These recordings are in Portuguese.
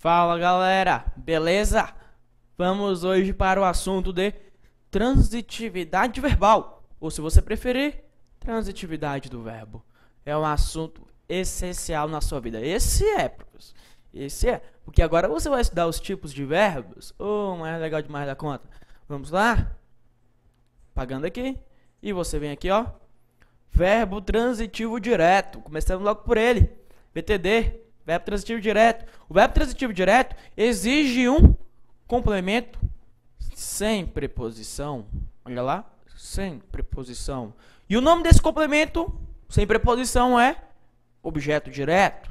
Fala galera, beleza? Vamos hoje para o assunto de transitividade verbal, ou se você preferir, transitividade do verbo. É um assunto essencial na sua vida. Professor. Esse é, porque agora você vai estudar os tipos de verbos. Mas é legal demais da conta. Vamos lá? Pagando aqui. E você vem aqui, ó. Verbo transitivo direto. Começando logo por ele. VTD. Verbo transitivo direto. O verbo transitivo direto exige um complemento sem preposição. Olha lá. Sem preposição. E o nome desse complemento sem preposição é objeto direto.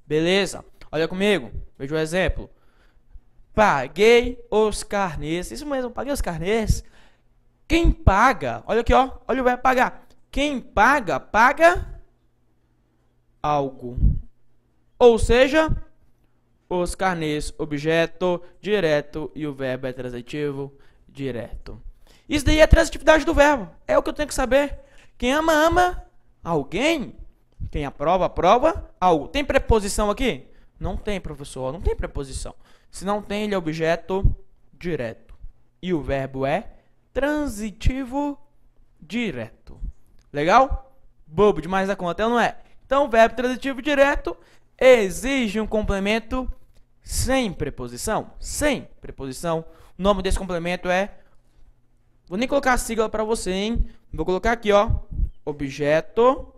Beleza. Olha comigo. Veja o exemplo. Paguei os carnês. Isso mesmo, paguei os carnês. Quem paga, olha aqui, ó. Olha o verbo pagar. Quem paga, paga algo. Ou seja, os carnês, objeto direto e o verbo é transitivo direto. Isso daí é a transitividade do verbo. É o que eu tenho que saber. Quem ama, ama alguém. Quem aprova, aprova algo. Tem preposição aqui? Não tem, professor. Não tem preposição. Se não tem, ele é objeto direto. E o verbo é transitivo direto. Legal? Bobo demais da conta, não é? Então, o verbo transitivo direto exige um complemento sem preposição. Sem preposição. O nome desse complemento é... Vou nem colocar a sigla para você, hein? Vou colocar aqui, ó. Objeto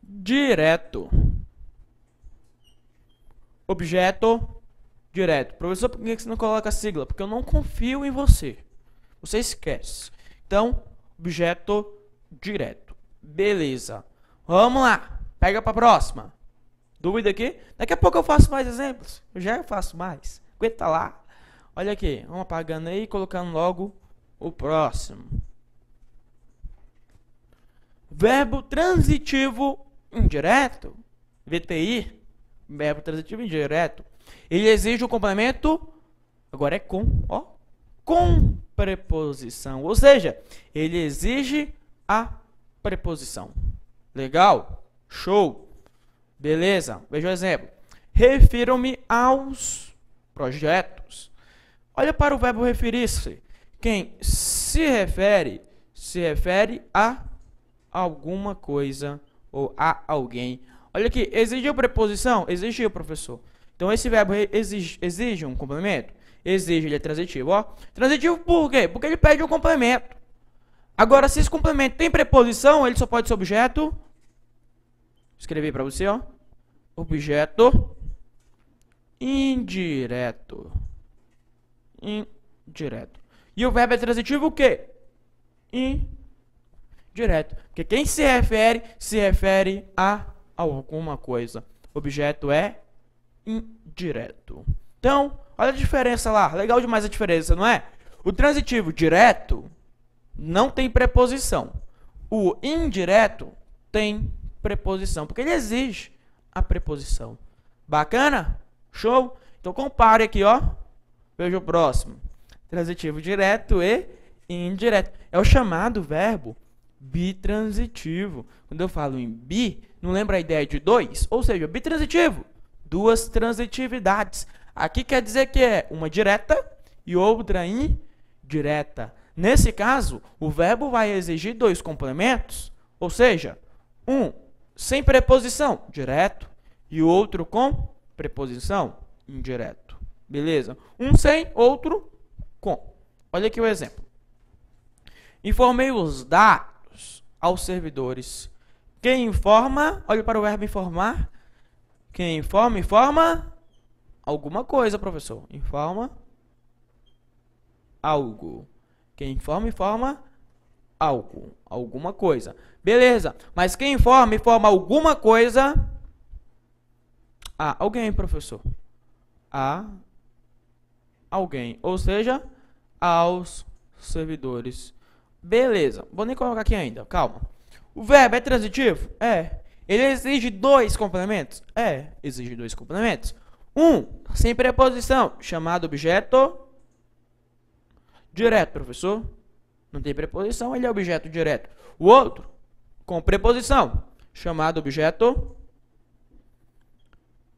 direto. Objeto direto. Professor, por que você não coloca a sigla? Porque eu não confio em você. Você esquece. Então, objeto direto. Beleza. Vamos lá. Pega para a próxima. Dúvida aqui? Daqui a pouco eu faço mais exemplos. Eu já faço mais. Aguenta lá. Olha aqui. Vamos apagando aí e colocando logo o próximo. Verbo transitivo indireto. VTI. Verbo transitivo indireto. Ele exige o complemento. Agora é com. Ó. Com preposição. Ou seja, ele exige a preposição. Legal? Show. Beleza. Veja o exemplo. Refiro-me aos projetos. Olha para o verbo referir-se. Quem se refere a alguma coisa ou a alguém. Olha aqui, exige a preposição? Exigiu, professor. Então, esse verbo exige um complemento? Exige, ele é transitivo, ó. Transitivo por quê? Porque ele pede um complemento. Agora, se esse complemento tem preposição, ele só pode ser objeto. Escrevi para você, ó. Objeto indireto. Indireto. E o verbo é transitivo o quê? Indireto. Porque quem se refere a alguma coisa. Objeto é indireto. Então, olha a diferença lá. Legal demais a diferença, não é? O transitivo direto não tem preposição. O indireto tem preposição, porque ele exige a preposição. Bacana? Show? Então, compare aqui, ó. Veja o próximo. Transitivo direto e indireto. É o chamado verbo bitransitivo. Quando eu falo em bi, não lembra a ideia de dois? Ou seja, bitransitivo. Duas transitividades. Aqui quer dizer que é uma direta e outra indireta. Nesse caso, o verbo vai exigir dois complementos. Ou seja, um sem preposição, direto, e o outro com preposição, indireto. Beleza? Um sem, outro com. Olha aqui o exemplo. Informei os dados aos servidores. Quem informa, olha para o verbo informar. Quem informa, informa alguma coisa, professor. Informa algo. Quem informa, informa algo. Alguma coisa. Beleza. Mas quem informa, informa alguma coisa a alguém, professor. A alguém. Ou seja, aos servidores. Beleza. Vou nem colocar aqui ainda. Calma. O verbo é transitivo? É. Ele exige dois complementos? É. Exige dois complementos. Um, sem preposição, chamado objeto direto, professor. Não tem preposição, ele é objeto direto. O outro, com preposição, chamado objeto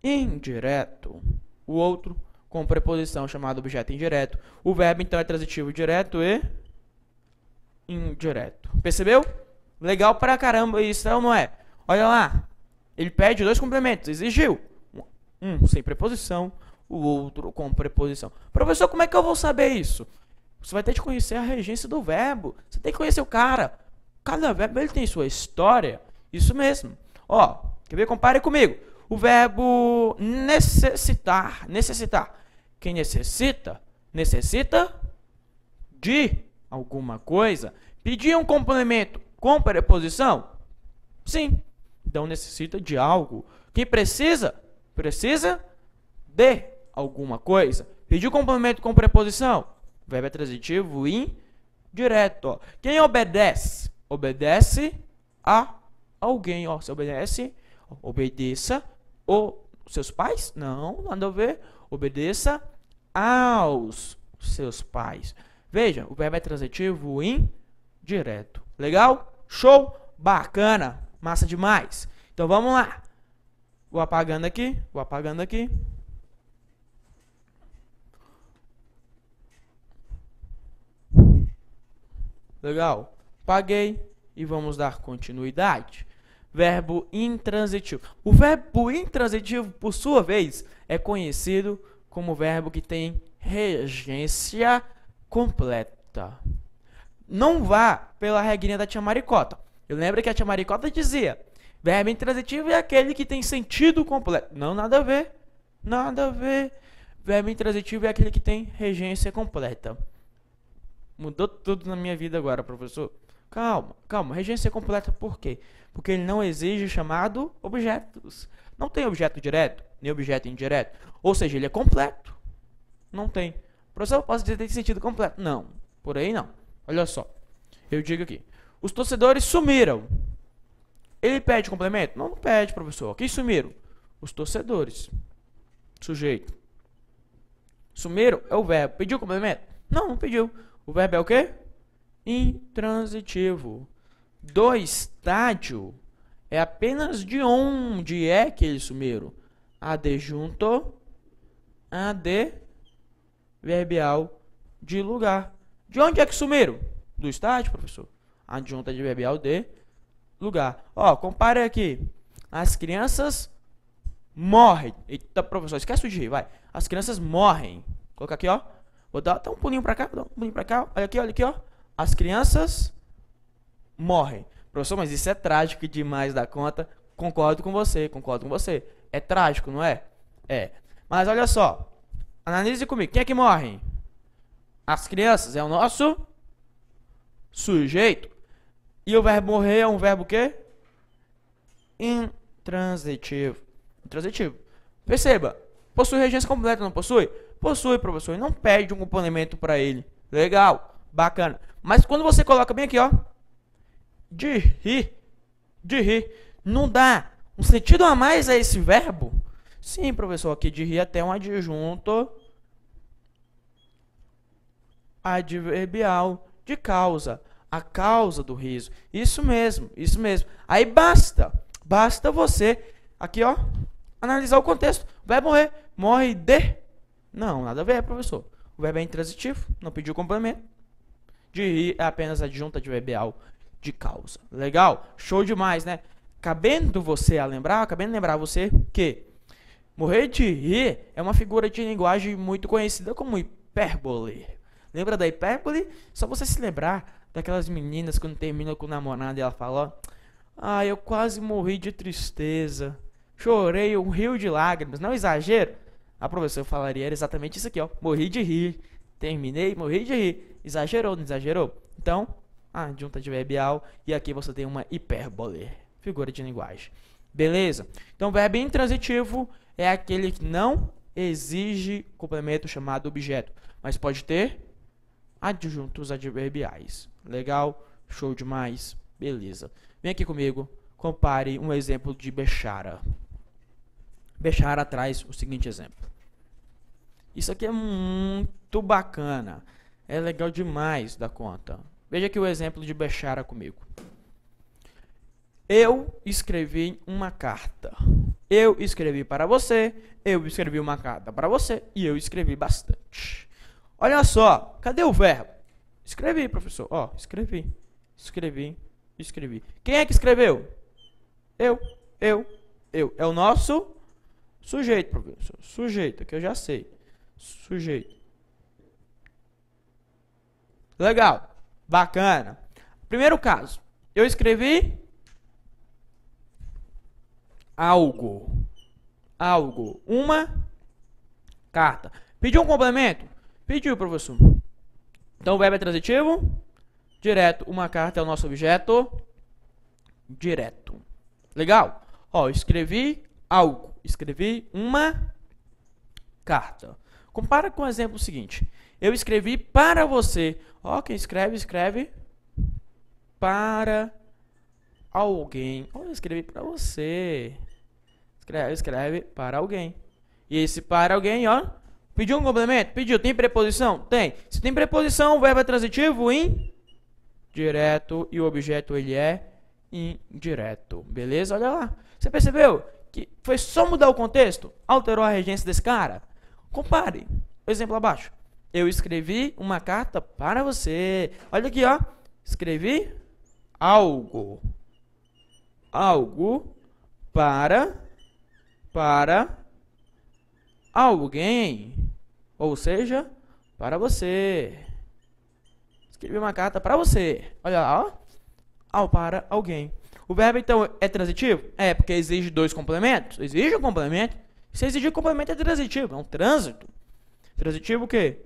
indireto. O outro com preposição chamado objeto indireto. O verbo então é transitivo direto e indireto. Percebeu? Legal pra caramba isso, não é? Olha lá. Ele pede dois complementos. Exigiu. Um sem preposição, o outro com preposição. Professor, como é que eu vou saber isso? Você vai ter que conhecer a regência do verbo. Você tem que conhecer o cara. Cada verbo ele tem sua história. Isso mesmo. Ó, quer ver? Compare comigo. O verbo necessitar. Necessitar. Quem necessita? Necessita de alguma coisa. Pedir um complemento com preposição? Sim. Então necessita de algo. Quem precisa? Precisa de alguma coisa. Pedir um complemento com preposição? O verbo é transitivo indireto. Ó. Quem obedece? Obedece a alguém. Ó. Se obedece, obedeça os seus pais? Não, nada a ver. Obedeça aos seus pais. Veja, o verbo é transitivo indireto. Legal? Show? Bacana. Massa demais. Então vamos lá. Vou apagando aqui. Vou apagando aqui. Legal? Paguei e vamos dar continuidade. Verbo intransitivo. O verbo intransitivo, por sua vez, é conhecido como verbo que tem regência completa. Não vá pela regrinha da tia Maricota. Eu lembro que a tia Maricota dizia: verbo intransitivo é aquele que tem sentido completo. Não, nada a ver. Nada a ver. Verbo intransitivo é aquele que tem regência completa. Mudou tudo na minha vida agora, professor. Calma, calma. Regência completa por quê? Porque ele não exige chamado objetos. Não tem objeto direto, nem objeto indireto. Ou seja, ele é completo. Não tem. Professor, eu posso dizer que tem sentido completo? Não, por aí não. Olha só. Eu digo aqui. Os torcedores sumiram. Ele pede complemento? Não, não pede, professor. Quem sumiram? Os torcedores. Sujeito. Sumiram é o verbo. Pediu complemento? Não, não pediu. O verbo é o quê? Intransitivo. Do estádio é apenas de onde é que eles sumiram. Adjunto adverbial de lugar. De onde é que sumiram? Do estádio, professor. Adjunto adverbial de lugar. Ó, compare aqui. As crianças morrem. Eita, professor, esquece de rir, vai. As crianças morrem. Coloca aqui, ó. Vou dar até um pulinho pra cá, vou dar um pulinho pra cá. Olha aqui, ó. As crianças morrem. Professor, mas isso é trágico demais da conta. Concordo com você, concordo com você. É trágico, não é? É. Mas olha só. Analise comigo. Quem é que morre? As crianças é o nosso sujeito. E o verbo morrer é um verbo o quê? Intransitivo. Intransitivo. Perceba. Possui regência completa, não possui? Possui, professor. E não pede um complemento para ele. Legal. Bacana. Mas quando você coloca bem aqui, ó. De rir. Não dá um sentido a mais a esse verbo? Sim, professor. Aqui de rir até um adjunto adverbial de causa. A causa do riso. Isso mesmo, isso mesmo. Aí basta você, aqui ó, analisar o contexto. O verbo morrer, morre de... Não, nada a ver, professor. O verbo é intransitivo, não pediu complemento. De rir é apenas adjunto adverbial de causa. Legal? Show demais, né? Cabendo lembrar você que morrer de rir é uma figura de linguagem muito conhecida como hipérbole. Lembra da hipérbole? Só você se lembrar daquelas meninas quando terminam com o namorado e ela fala: ah, eu quase morri de tristeza, chorei um rio de lágrimas. Não exagero? A professora falaria era exatamente isso aqui, ó. Morri de rir, terminei, morri de rir. Exagerou, não exagerou? Então, adjunto adverbial e aqui você tem uma hipérbole, figura de linguagem. Beleza? Então, verbo intransitivo é aquele que não exige complemento chamado objeto, mas pode ter adjuntos adverbiais. Legal? Show demais. Beleza. Vem aqui comigo. Compare um exemplo de Bechara. Bechara traz o seguinte exemplo. Isso aqui é muito bacana. É legal demais da conta. Veja aqui o exemplo de Bechara comigo. Eu escrevi uma carta. Eu escrevi para você, eu escrevi uma carta para você e eu escrevi bastante. Olha só, cadê o verbo? Escrevi, professor. Ó, escrevi. Quem é que escreveu? Eu. É o nosso sujeito, professor. Sujeito, que eu já sei. Sujeito. Legal. Bacana. Primeiro caso. Eu escrevi algo. Uma carta. Pediu um complemento? Pediu, professor. Então o verbo é transitivo. Direto. Uma carta é o nosso objeto direto. Legal? Ó, escrevi algo. Escrevi uma carta. Compara com o exemplo seguinte. Eu escrevi para você. Ó, quem escreve para alguém. Ó, eu escrevi para você. Escreve para alguém. E esse para alguém, ó. Pediu um complemento? Pediu. Tem preposição? Tem. Se tem preposição, o verbo é transitivo direto e o objeto ele é indireto. Beleza? Olha lá. Você percebeu que foi só mudar o contexto? Alterou a regência desse cara? Compare. Exemplo abaixo. Eu escrevi uma carta para você. Olha aqui, ó. Escrevi algo. Algo para alguém. Ou seja, para você. Escrevi uma carta para você. Olha lá, ó. Ao para alguém. O verbo, então, é transitivo? É, porque exige dois complementos. Exige um complemento. Se exigir complemento, é transitivo. É um trânsito. Transitivo o quê?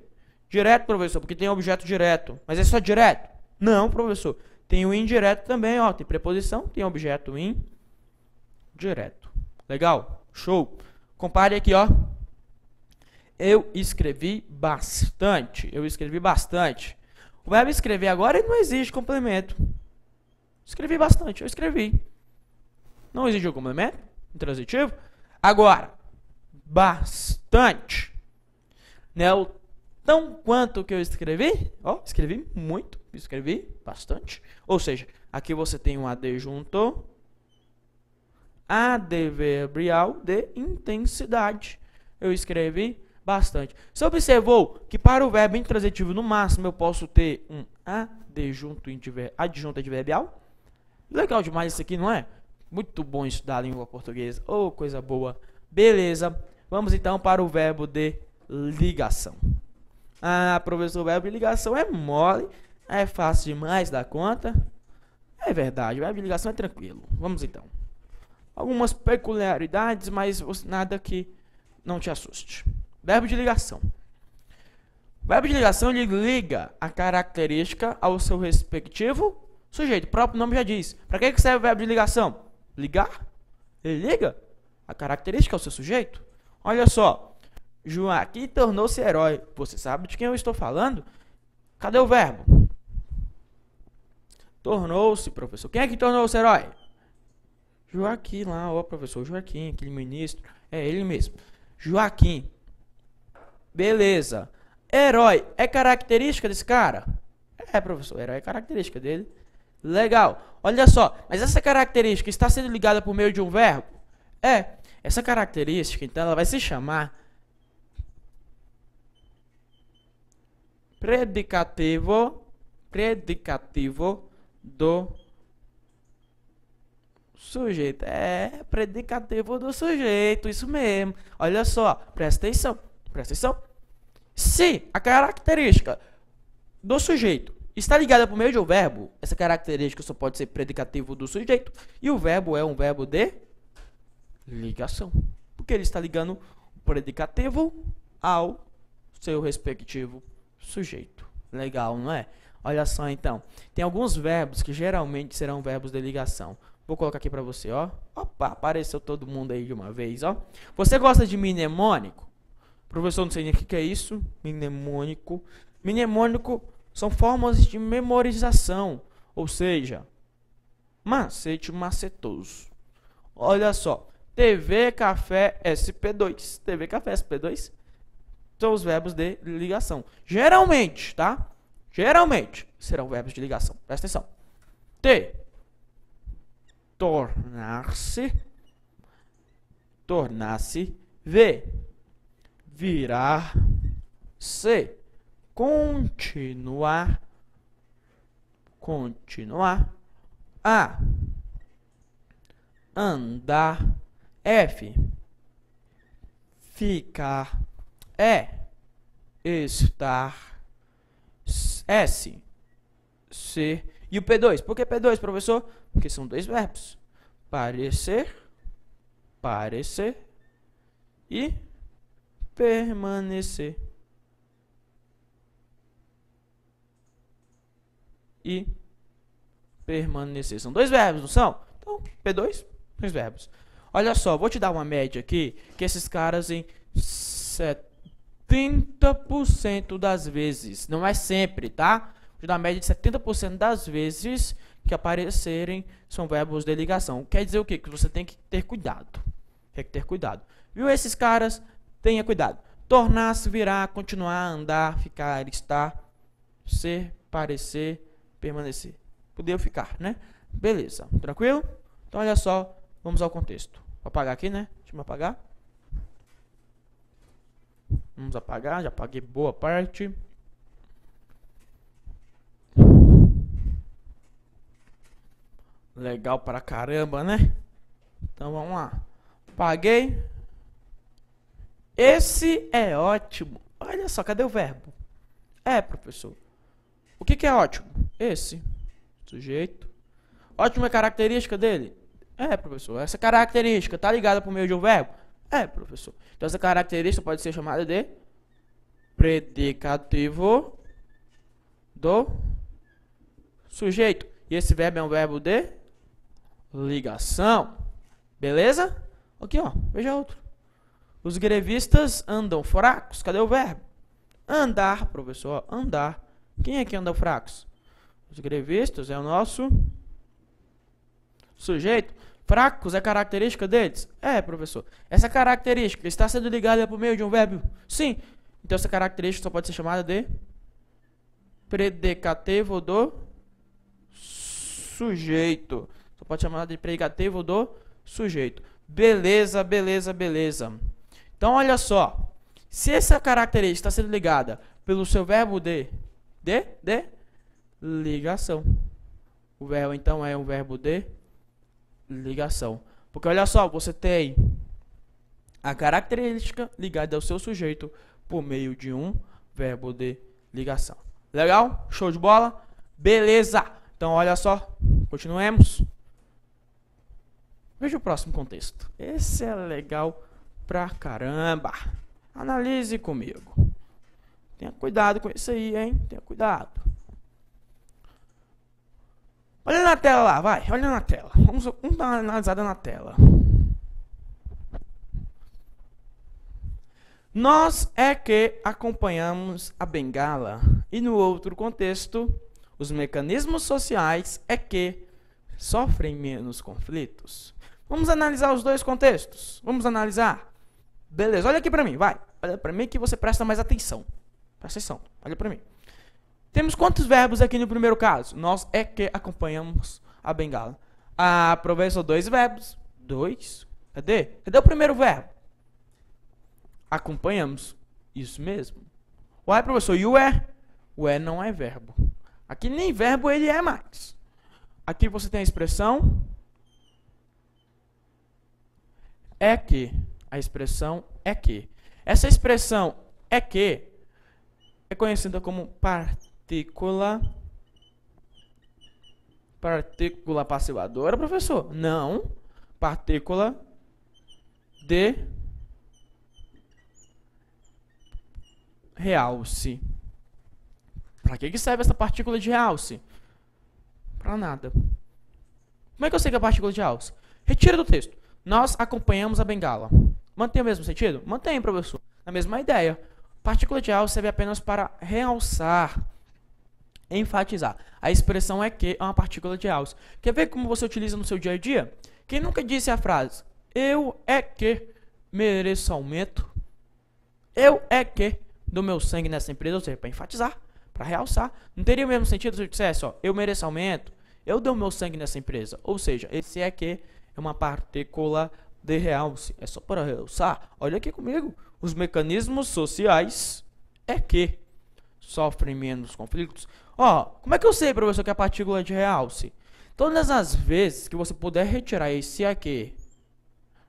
Direto, professor, porque tem objeto direto. Mas é só direto? Não, professor. Tem o indireto também, ó. Tem preposição, tem objeto indireto. Legal? Show. Compare aqui, ó. Eu escrevi bastante. Eu escrevi bastante. O verbo escrever agora ele não exige complemento. Escrevi bastante. Eu escrevi. Não exige o complemento. Intransitivo. Agora, bastante. Né? O tão quanto que eu escrevi. Ó, escrevi muito. Escrevi bastante. Ou seja, aqui você tem um adjunto adverbial de intensidade. Eu escrevi bastante. Você observou que para o verbo intransitivo, no máximo, eu posso ter um adjunto adverbial? Legal demais isso aqui, não é? Muito bom estudar a língua portuguesa. Oh, coisa boa. Beleza. Vamos então para o verbo de ligação. Ah, professor, o verbo de ligação é mole. É fácil demais dar conta. É verdade, o verbo de ligação é tranquilo. Vamos então. Algumas peculiaridades, mas nada que não te assuste. Verbo de ligação. O verbo de ligação ele liga a característica ao seu respectivo sujeito. O próprio nome já diz. Para que serve o verbo de ligação? Ligar? Ele liga a característica ao seu sujeito. Olha só. Joaquim tornou-se herói. Você sabe de quem eu estou falando? Cadê o verbo? Tornou-se, professor. Quem é que tornou-se herói? Joaquim lá, ó, professor. Joaquim, aquele ministro. É ele mesmo. Joaquim. Beleza. Herói é característica desse cara? É, professor. Herói é característica dele. Legal. Olha só. Mas essa característica está sendo ligada por meio de um verbo? É. Essa característica, então, ela vai se chamar predicativo do sujeito. É, predicativo do sujeito, isso mesmo. Olha só, presta atenção. Se a característica do sujeito está ligada por meio de um verbo, essa característica só pode ser predicativo do sujeito. E o verbo é um verbo de ligação. Porque ele está ligando o predicativo ao seu respectivo sujeito. Legal, não é? Olha só então. Tem alguns verbos que geralmente serão verbos de ligação. Vou colocar aqui para você, ó. Opa, apareceu todo mundo aí de uma vez, ó. Você gosta de mnemônico? Professor, não sei nem o que é isso. Mnemônico. Mnemônico são formas de memorização. Ou seja, macete macetoso. Olha só. TV, café, SP2. TV, café, SP2 são os verbos de ligação. Geralmente, tá? Geralmente serão verbos de ligação. Presta atenção. Tornar-se. tornar-se, V, virar-se, continuar, A, andar, F, ficar, E, estar, S, ser. E o P2? Por que P2, professor? Porque são dois verbos. Parecer e permanecer. E permanecer. São dois verbos, não são? Então, P2, dois verbos. Olha só, vou te dar uma média aqui, que esses caras em 70% das vezes, não é sempre, tá? Vou te dar uma média de 70% das vezes que aparecerem são verbos de ligação. Quer dizer o quê? Que você tem que ter cuidado. Tem que ter cuidado. Viu esses caras? Tenha cuidado. Tornar-se, virar, continuar, andar, ficar, estar, ser, parecer, permanecer. Poder ficar, né? Beleza. Tranquilo? Então, olha só. Vamos ao contexto. Vou apagar aqui, né? Deixa eu apagar. Vamos apagar. Já apaguei boa parte. Legal pra caramba, né? Então, vamos lá. Apaguei. Esse é ótimo. Olha só, cadê o verbo? É, professor. O que é ótimo? Esse. Sujeito. Ótimo é característica dele? É, professor. Essa característica tá ligada por meio de um verbo? É, professor. Então, essa característica pode ser chamada de predicativo do sujeito. E esse verbo é um verbo de ligação. Beleza? Aqui, ó. Veja outro. Os grevistas andam fracos. Cadê o verbo? Andar, professor. Andar. Quem é que anda fracos? Os grevistas é o nosso sujeito. Fracos é característica deles? É, professor. Essa característica está sendo ligada por meio de um verbo? Sim. Então, essa característica só pode ser chamada de predicativo do sujeito. Só pode ser chamada de predicativo do sujeito. Beleza, beleza, beleza. Então, olha só. Se essa característica está sendo ligada pelo seu verbo de ligação. O verbo, então, é um verbo de ligação. Porque, olha só, você tem a característica ligada ao seu sujeito por meio de um verbo de ligação. Legal? Show de bola? Beleza! Então, olha só. Continuemos. Veja o próximo contexto. Esse é legal pra caramba. Analise comigo. Tenha cuidado com isso aí, hein? Tenha cuidado. Olha na tela lá, vai. Olha na tela. Vamos dar uma analisada na tela. Nós é que acompanhamos a bengala. E no outro contexto, os mecanismos sociais é que sofrem menos conflitos. Vamos analisar os dois contextos. Vamos analisar. Beleza, olha aqui pra mim, vai. Olha pra mim que você presta mais atenção. Presta atenção, olha pra mim. Temos quantos verbos aqui no primeiro caso? Nós é que acompanhamos a bengala. Ah, professor, dois verbos. Dois? Cadê? Cadê o primeiro verbo? Acompanhamos. Isso mesmo. Uai, professor, e o é? O é não é verbo. Aqui nem verbo ele é mais. Aqui você tem a expressão é que. A expressão é que. Essa expressão é que é conhecida como partícula passivadora, professor? Não. Partícula de realce. Para que serve essa partícula de realce? Para nada. Como é que eu sei que é a partícula de realce? Retira do texto. Nós acompanhamos a bengala. Mantém o mesmo sentido? Mantém, professor. Na mesma ideia. Partícula de realce serve apenas para realçar, enfatizar. A expressão é que é uma partícula de realce. Quer ver como você utiliza no seu dia a dia? Quem nunca disse a frase eu é que mereço aumento? Eu é que dou meu sangue nessa empresa, ou seja, para enfatizar, para realçar. Não teria o mesmo sentido se eu dissesse, ó, eu mereço aumento, eu dou meu sangue nessa empresa. Ou seja, esse é que é uma partícula de realce. É só para realçar. Olha aqui comigo. Os mecanismos sociais é que sofrem menos conflitos. Ó, como é que eu sei, professor, que é a partícula de realce? Todas as vezes que você puder retirar esse aqui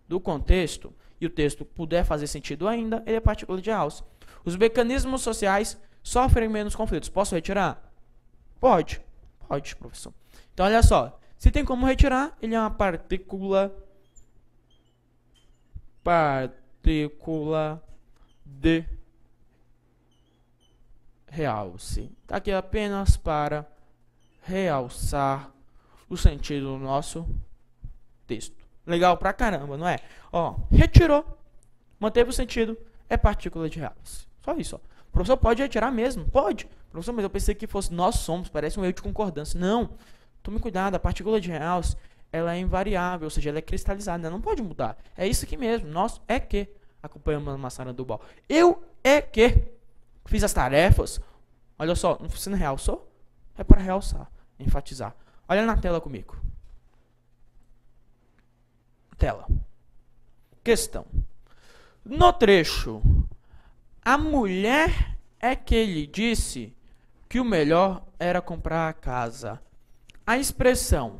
do contexto e o texto puder fazer sentido ainda, ele é partícula de realce. Os mecanismos sociais sofrem menos conflitos. Posso retirar? Pode. Pode, professor. Então, olha só. Se tem como retirar, ele é uma partícula de realce. Está aqui apenas para realçar o sentido do nosso texto. Legal pra caramba, não é? Ó, retirou, manteve o sentido, é partícula de realce. Só isso, ó. O professor pode retirar mesmo? Pode. Professor, mas eu pensei que fosse nós somos, parece um erro de concordância. Não. Tome cuidado, a partícula de realce, ela é invariável, ou seja, ela é cristalizada, ela não pode mudar. É isso aqui mesmo, nós é que acompanhamos a maçã do bal. Eu é que fiz as tarefas. Olha só, você não realçou? É para realçar, enfatizar. Olha na tela comigo. Tela. Questão. No trecho, a mulher é que lhe disse que o melhor era comprar a casa. A expressão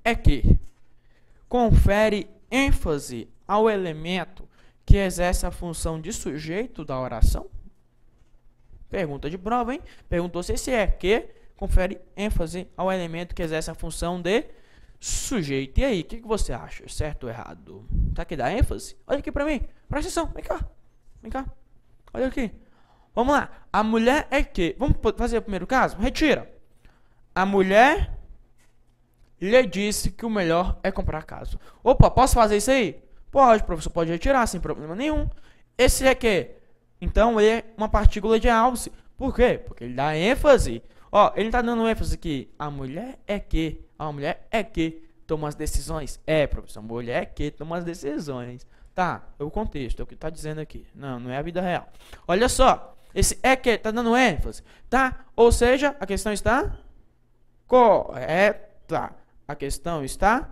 é que confere ênfase ao elemento que exerce a função de sujeito da oração? Pergunta de prova, hein? Perguntou se esse é que confere ênfase ao elemento que exerce a função de sujeito. E aí, o que você acha? Certo ou errado? Tá aqui dá ênfase? Olha aqui pra mim. Presta atenção. Vem cá. Vem cá. Olha aqui. Vamos lá. A mulher é que... Vamos fazer o primeiro caso? Retira. A mulher lhe disse que o melhor é comprar casa. Opa, posso fazer isso aí? Pode, professor. Pode retirar sem problema nenhum. Esse é que... Então, ele é uma partícula de realce. Por quê? Porque ele dá ênfase. Ó, ele tá dando ênfase que a mulher é que... A mulher é que toma as decisões. É, professor, a mulher é que toma as decisões. Tá, é o contexto, é o que tá dizendo aqui. Não, não é a vida real. Olha só, esse é que tá dando ênfase, tá? Ou seja, a questão está correta. A questão está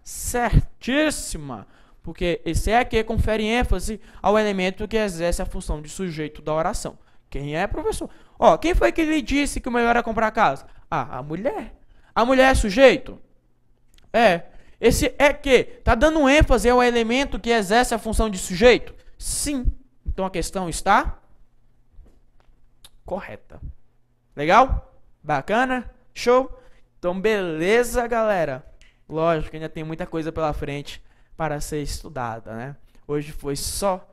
certíssima. Porque esse é que confere ênfase ao elemento que exerce a função de sujeito da oração. Quem é, professor? Ó, quem foi que lhe disse que o melhor é comprar casa? Ah, a mulher. A mulher é sujeito? É. Esse é que tá dando ênfase ao elemento que exerce a função de sujeito? Sim. Então a questão está correta. Legal? Bacana? Show? Então beleza, galera. Lógico que ainda tem muita coisa pela frente para ser estudada, né? Hoje foi só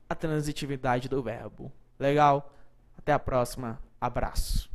a transitividade do verbo. Legal? Até a próxima. Abraço.